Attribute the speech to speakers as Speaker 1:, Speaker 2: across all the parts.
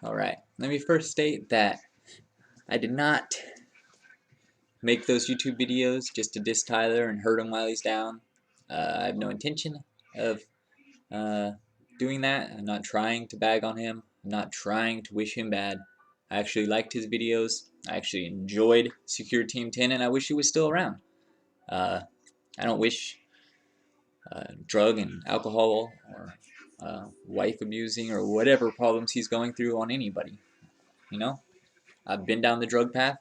Speaker 1: Alright, let me first state that I did not make those YouTube videos just to diss Tyler and hurt him while he's down. I have no intention of uh, doing that. I'm not trying to bag on him. I'm not trying to wish him bad. I actually liked his videos. I actually enjoyed Secure Team 10, and I wish he was still around. Uh, I don't wish drug and alcohol or wife abusing or whatever problems he's going through on anybody. You know, I've been down the drug path.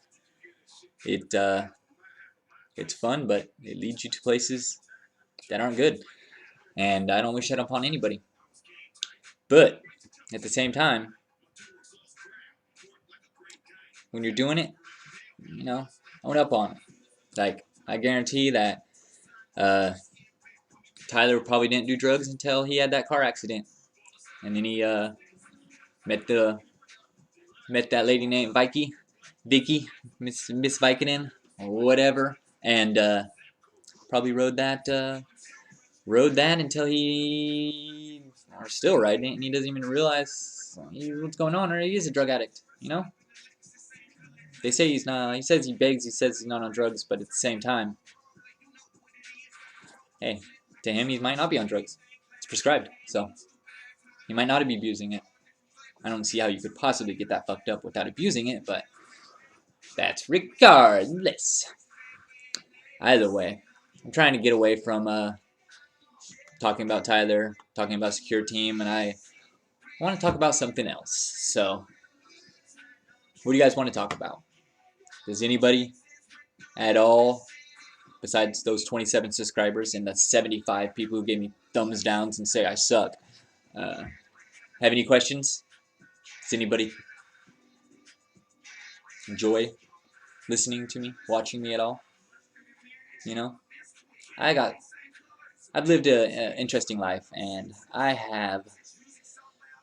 Speaker 1: It's fun, but it leads you to places that aren't good, and I don't wish that upon anybody. But at the same time, when you're doing it, own up on it. Like, I guarantee that Tyler probably didn't do drugs until he had that car accident, and then he met the met that lady named Vicky, Miss Vicodin, or whatever, and probably rode that until he, or still riding it, and he doesn't even realize what's going on, or he is a drug addict. They say he's not. He says he begs. He says he's not on drugs, but at the same time, hey, to him, he might not be on drugs. It's prescribed, so he might not be abusing it. I don't see how you could possibly get that fucked up without abusing it, but that's regardless. Either way, I'm trying to get away from talking about Tyler, talking about Secure Team, and I want to talk about something else. So, what do you guys want to talk about? Does anybody at all, besides those 27 subscribers and the 75 people who gave me thumbs downs and say I suck, have any questions? Does anybody enjoy listening to me, watching me at all? I've lived an interesting life, and I have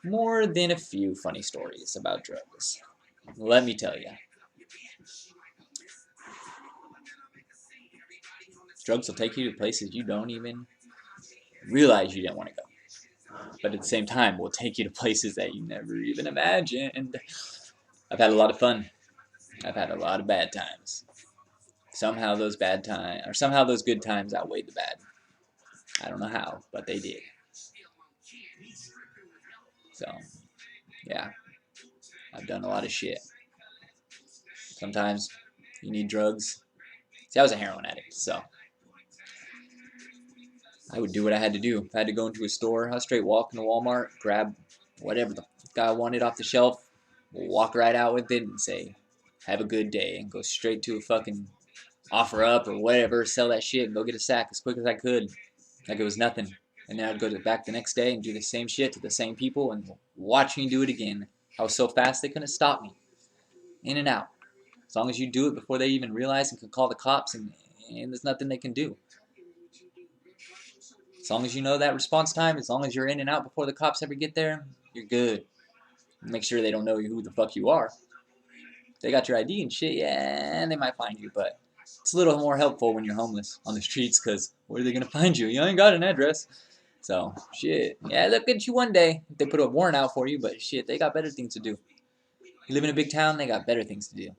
Speaker 1: more than a few funny stories about drugs. Let me tell you. Drugs will take you to places you don't even realize you didn't want to go. But at the same time, will take you to places that you never even imagined. I've had a lot of fun. I've had a lot of bad times. Somehow those good times outweighed the bad. I don't know how, but they did. So, yeah, I've done a lot of shit. Sometimes you need drugs. See, I was a heroin addict, so I would do what I had to do. If I had to go into a store, I'd straight walk into Walmart, grab whatever the fuck I wanted off the shelf, walk right out with it and say, have a good day, and go straight to a fucking offer up or whatever, sell that shit and go get a sack as quick as I could, like it was nothing. And then I'd go back the next day and do the same shit to the same people and watch me do it again. I was so fast they couldn't stop me. In and out. As long as you do it before they even realize and can call the cops, and there's nothing they can do. As long as you know that response time, as long as you're in and out before the cops ever get there, you're good. Make sure they don't know who the fuck you are. They got your ID and shit, yeah, and they might find you, but it's a little more helpful when you're homeless on the streets, because where are they going to find you? You ain't got an address. So, shit. Yeah, they'll get you one day if they put a warrant out for you, but shit, they got better things to do. You live in a big town, they got better things to do.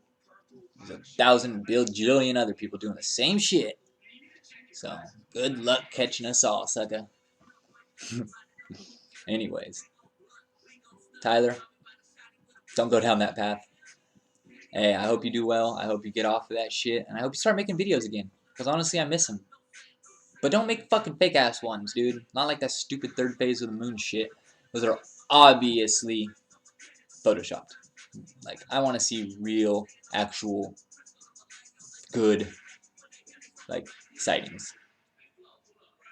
Speaker 1: There's 1,000 bajillion other people doing the same shit. So, good luck catching us all, sucker. Anyways. Tyler, don't go down that path. Hey, I hope you do well. I hope you get off of that shit. And I hope you start making videos again. Because honestly, I miss them. But don't make fucking fake-ass ones, dude. Not like that stupid third phase of the moon shit. Those are obviously photoshopped. Like, I want to see real, actual, good, like, sightings.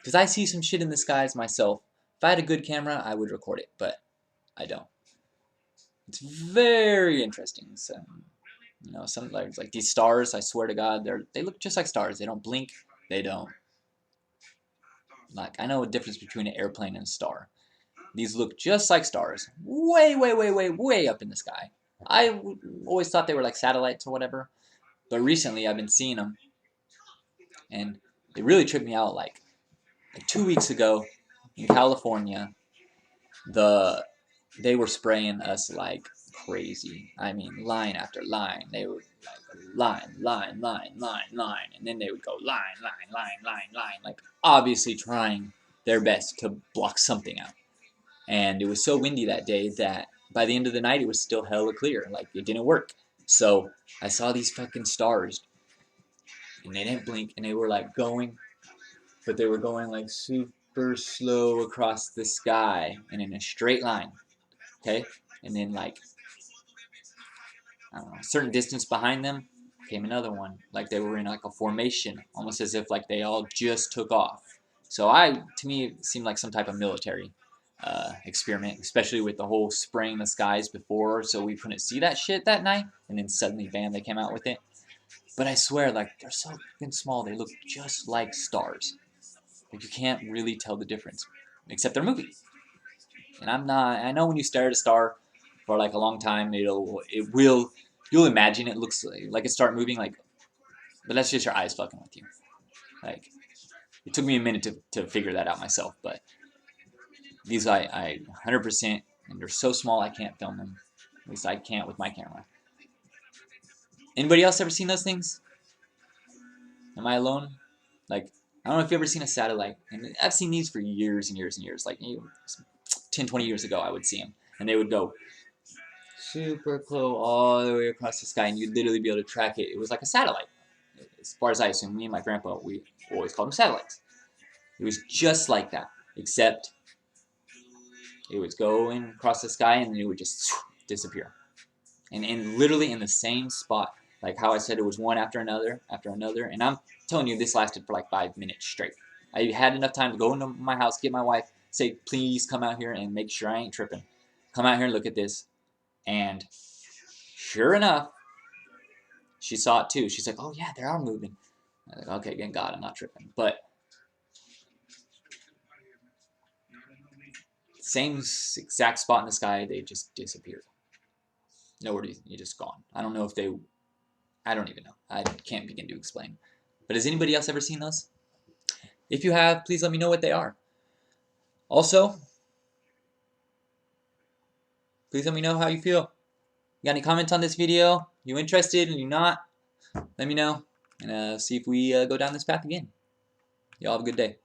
Speaker 1: Because I see some shit in the skies myself. If I had a good camera, I would record it. But I don't. It's very interesting. So, some like these stars, I swear to God, they look just like stars. They don't blink. They don't. Like, I know a difference between an airplane and a star. These look just like stars. Way, way, way, way, way up in the sky. I always thought they were like satellites or whatever. But recently I've been seeing them. And they really tripped me out. Like 2 weeks ago in California, they were spraying us like crazy. I mean, line after line. They would like line, line, line, line, line, and then they would go line, line, line, line, line, like obviously trying their best to block something out. And it was so windy that day that by the end of the night it was still hella clear. Like it didn't work. So I saw these fucking stars, and they didn't blink, and they were like going, but they were going like super slow across the sky and in a straight line. Okay, and then like I don't know, a certain distance behind them came another one, like they were in like a formation, almost as if like they all just took off. So to me, it seemed like some type of military experiment, especially with the whole spraying the skies before, so we couldn't see that shit that night, and then suddenly, bam, they came out with it. But I swear, like, they're so fucking small, they look just like stars. Like, you can't really tell the difference, except they're moving. And I know when you stare at a star for like a long time, you'll imagine it looks like it start moving, like, but that's just your eyes fucking with you. Like, it took me a minute to figure that out myself, but these I 100%, and they're so small I can't film them. At least I can't with my camera. Anybody else ever seen those things? Am I alone? Like, I don't know if you've ever seen a satellite, and I've seen these for years and years and years. Like 10, 20 years ago, I would see them, and they would go super close all the way across the sky, and you'd literally be able to track it. It was like a satellite. As far as I assume, me and my grandpa, we always called them satellites. It was just like that, except it was going across the sky, and then it would just disappear. And literally in the same spot, like how I said it was one after another, and I'm telling you, this lasted for like 5 minutes straight. I had enough time to go into my house, get my wife, say, please come out here and make sure I ain't tripping. Come out here and look at this. And sure enough, she saw it too. She's like, oh yeah, they are moving. I'm like, okay, thank God, I'm not tripping. But same exact spot in the sky, they just disappeared. Nowhere, you're just gone. I don't know if they, I don't even know. I can't begin to explain. But has anybody else ever seen those? If you have, please let me know what they are. Also, please let me know how you feel. You got any comments on this video? You interested and you not? Let me know, and see if we go down this path again. Y'all have a good day.